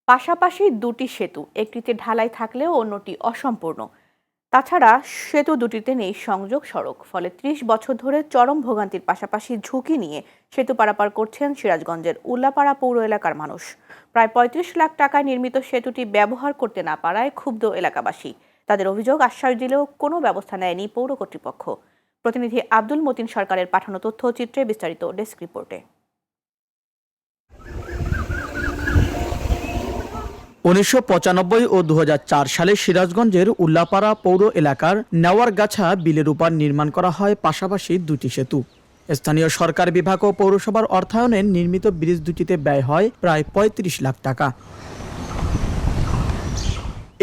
পাশাপাশি দুটি সেতু, একটিতে ঢালাই থাকলেও অন্যটি অসম্পূর্ণ। তাছাড়া সেতু দুটিতে নেই সংযোগ সড়ক, ফলে ৩০ বছর ধরে চরম ভোগান্তির পাশাপাশি ঝুঁকি নিয়ে সেতু পারাপার করছেন সিরাজগঞ্জের উল্লাপাড়া পৌর এলাকার মানুষ। প্রায় ৩৫ লাখ টাকায় নির্মিত সেতুটি ব্যবহার করতে না পারায় ক্ষুব্ধ এলাকাবাসী। তাদের অভিযোগ, আশ্বাস দিলেও কোনো ব্যবস্থা নেয়নি পৌর কর্তৃপক্ষ। প্রতিনিধি আব্দুল মতিন সরকারের পাঠানো তথ্যচিত্রে বিস্তারিত ডেস্ক রিপোর্টে। ১৯৯৫ ও ২০০৪ সালে সিরাজগঞ্জের উল্লাপাড়া পৌর এলাকার নেওয়ারগাছা বিলের উপর নির্মাণ করা হয় পাশাপাশি দুটি সেতু। স্থানীয় সরকার বিভাগ ও পৌরসভার অর্থায়নে নির্মিত ব্রিজ দুটিতে ব্যয় হয় প্রায় ৩৫ লাখ টাকা।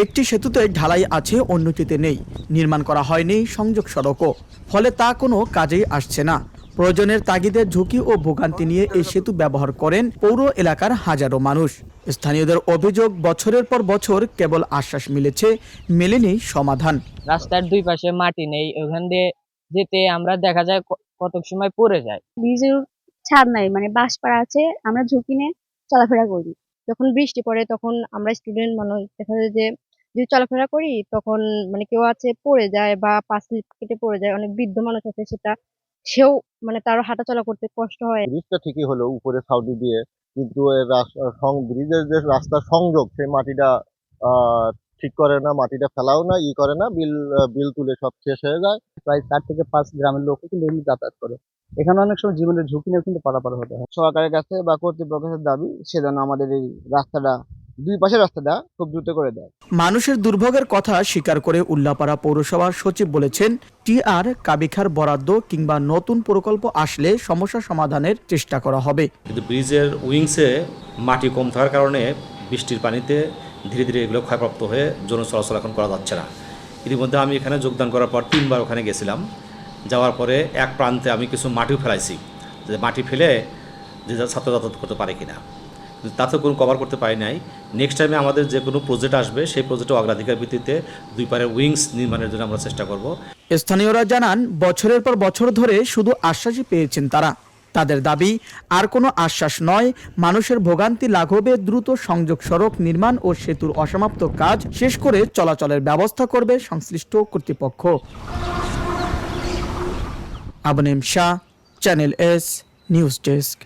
একটি সেতুতে ঢালাই আছে, অন্যটিতে নেই। নির্মাণ করা হয়নি সংযোগ সড়কও, ফলে তা কোনো কাজেই আসছে না। প্রয়োজনের তাগিদে ঝুঁকি ও ভোগান্তি নিয়ে এই সেতু ব্যবহার করেন পৌর এলাকার হাজারো মানুষ। স্থানীয়দের অভিযোগ, বছরের পর বছর কেবল আশ্বাস মিলেছে, মেলেনি সমাধান। রাস্তার দুই পাশে মাটি নেই, ওখান দিয়ে যেতে আমরা দেখা যায় কত সময় পড়ে যায়। ব্রিজের ছাদ নাই, মানে বাঁশ পাড়া আছে, আমরা ঝুঁকি নিয়ে চলাফেরা করি। যখন বৃষ্টি পড়ে তখন আমরা স্টুডেন্ট মানুষ, দেখা যায় যে যদি চলাফেরা করি তখন মানে কেউ আছে পড়ে যায় বা পা স্লিপ কেটে পড়ে যায়, অনেক বৃদ্ধ মানুষ আছে, সেও মানে তারও হাঁটাচলা করতে কষ্ট হয়। ব্রিজটা ঠিকই হলো উপরে ছাউনি দিয়ে, কিন্তু ব্রিজের যে রাস্তার সংযোগ সেই মাটিটা ঠিক করে না, মাটিটা ফেলাও না, করে না, বিল তুলে সব শেষ হয়ে যায়। প্রায় ৪ থেকে ৫ গ্রামের লোক কিন্তু এমনি যাতায়াত করে। এখানে অনেক সময় জীবনের ঝুঁকি নিয়েও কিন্তু পারাপার হতে হয়। সরকারের কাছে বা কর্তৃপক্ষের দাবি সেজন্য আমাদের এই রাস্তাটা, দুই পাশের রাস্তাটা খুব দ্রুত করে দেয়। মানুষের দুর্ভোগের কথা স্বীকার করে উল্লাপাড়া পৌরসভার সচিব বলেছেন, টিআর কাবিখার বরাদ্দ কিংবা নতুন প্রকল্প আসলে সমস্যা সমাধানের চেষ্টা করা হবে। কিন্তু ব্রিজের উইংসে মাটি কম থাকার কারণে বৃষ্টির পানিতে ধীরে ধীরে এগুলো ক্ষয়প্রাপ্ত হয়ে জন চলাচল এখন করা যাচ্ছে না। ইতিমধ্যে আমি এখানে যোগদান করার পর ৩ বার ওখানে গেছিলাম। যাওয়ার পরে এক প্রান্তে আমি কিছু মাটিও ফেলাইছি, যে মাটি ফেলে যে ছাত্র যাতায়াত করতে পারে কিনা, কিন্তু তাতে কোনো কভার করতে পারি নাই। নেক্সট টাইমে আমাদের যে কোনো প্রজেক্ট আসবে সেই প্রজেক্টে অগ্রাধিকার ভিত্তিতে দুই পারের উইংস নির্মাণের জন্য আমরা চেষ্টা করব। স্থানীয়রা জানান, বছরের পর বছর ধরে শুধু আশ্বাসই পেয়েছেন তারা। তাদের দাবি, আর কোনো আশ্বাস নয়, মানুষের ভোগান্তি লাঘবে দ্রুত সংযোগ সড়ক নির্মাণ ও সেতুর অসমাপ্ত কাজ শেষ করে চলাচলের ব্যবস্থা করবে সংশ্লিষ্ট কর্তৃপক্ষ। Abnem Shah, channel S news desk.